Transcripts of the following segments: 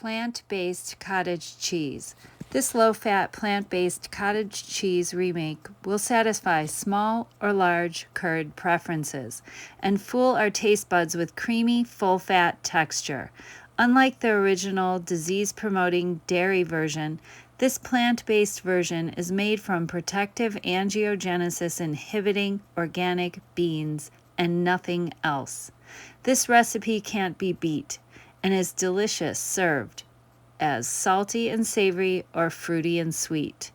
Plant-Based Cottage Cheese. This low-fat plant-based cottage cheese remake will satisfy small or large curd preferences and fool our taste buds with creamy, full-fat texture. Unlike the original disease-promoting dairy version, this plant-based version is made from protective angiogenesis inhibiting organic beans and nothing else. This recipe can't be beat and is delicious served as salty and savory or fruity and sweet.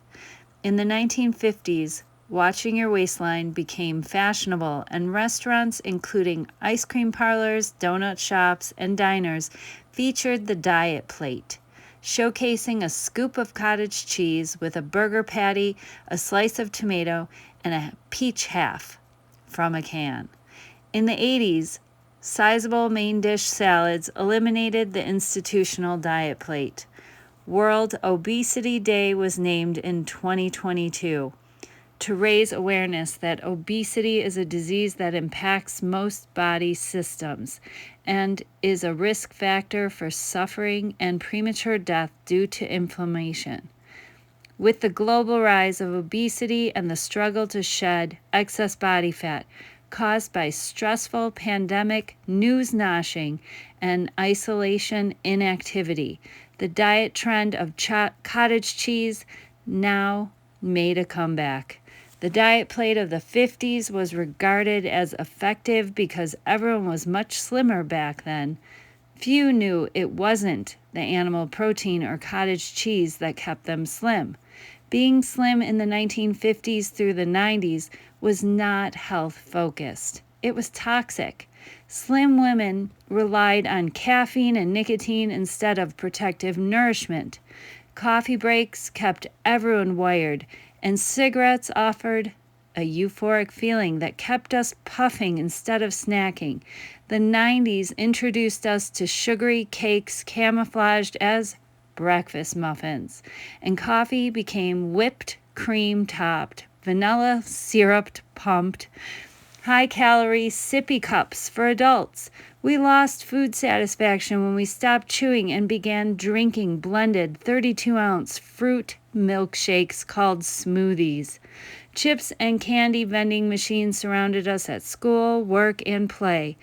In the 1950s, watching your waistline became fashionable, and restaurants including ice cream parlors, donut shops, and diners featured the diet plate, showcasing a scoop of cottage cheese with a burger patty, a slice of tomato, and a peach half from a can. In the 80s, sizable main dish salads eliminated the institutional diet plate. World Obesity Day was named in 2022 to raise awareness that obesity is a disease that impacts most body systems and is a risk factor for suffering and premature death due to inflammation. With the global rise of obesity and the struggle to shed excess body fat caused by stressful pandemic, news-noshing, and isolation inactivity, the diet trend of cottage cheese now made a comeback. The diet plate of the 50s was regarded as effective because everyone was much slimmer back then. Few knew it wasn't the animal protein or cottage cheese that kept them slim. Being slim in the 1950s through the 90s was not health-focused. It was toxic. Slim women relied on caffeine and nicotine instead of protective nourishment. Coffee breaks kept everyone wired, and cigarettes offered a euphoric feeling that kept us puffing instead of snacking. The 90s introduced us to sugary cakes camouflaged as breakfast muffins, and coffee became whipped cream topped, vanilla syruped pumped, high-calorie sippy cups for adults. We lost food satisfaction when we stopped chewing and began drinking blended 32-ounce fruit milkshakes called smoothies. Chips and candy vending machines surrounded us at school, work, and play.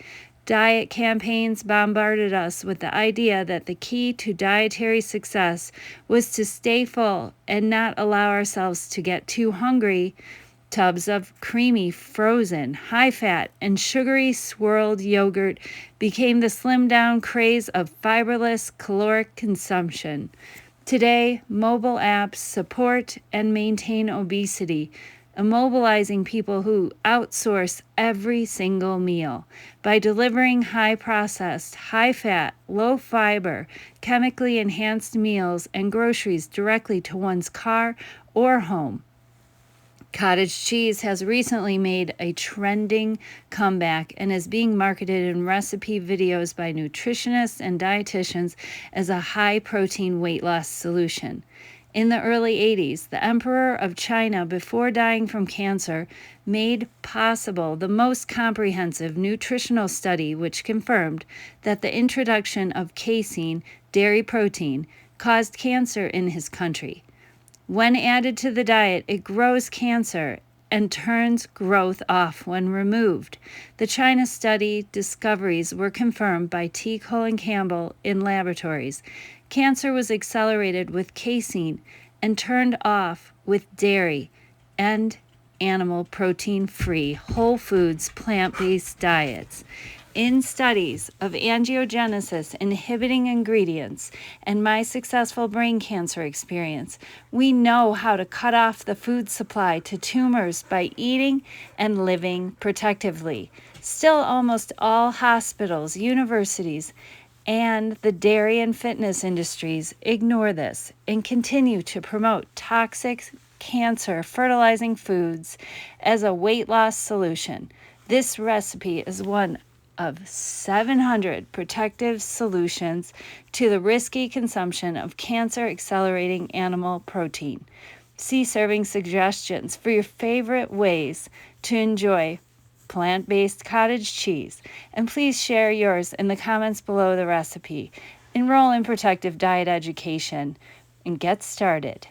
Diet campaigns bombarded us with the idea that the key to dietary success was to stay full and not allow ourselves to get too hungry. Tubs of creamy, frozen, high-fat, and sugary swirled yogurt became the slimmed-down craze of fiberless caloric consumption. Today, mobile apps support and maintain obesity, immobilizing people who outsource every single meal by delivering high-processed, high-fat, low-fiber, chemically enhanced meals and groceries directly to one's car or home. Cottage cheese has recently made a trending comeback and is being marketed in recipe videos by nutritionists and dietitians as a high-protein weight loss solution. In the early 80s, the Emperor of China, before dying from cancer, made possible the most comprehensive nutritional study which confirmed that the introduction of casein, dairy protein, caused cancer in his country. When added to the diet, it grows cancer and turns growth off when removed. The China study discoveries were confirmed by Colin Campbell in laboratories. Cancer was accelerated with casein and turned off with dairy and animal protein-free, whole foods, plant-based diets. In studies of angiogenesis inhibiting ingredients and my successful brain cancer experience, we know how to cut off the food supply to tumors by eating and living protectively. Still, almost all hospitals, universities, and the dairy and fitness industries ignore this and continue to promote toxic, cancer-fertilizing foods as a weight loss solution. This recipe is one of 700 protective solutions to the risky consumption of cancer-accelerating animal protein. See serving suggestions for your favorite ways to enjoy plant-based cottage cheese, and please share yours in the comments below the recipe. Enroll in protective diet education and get started.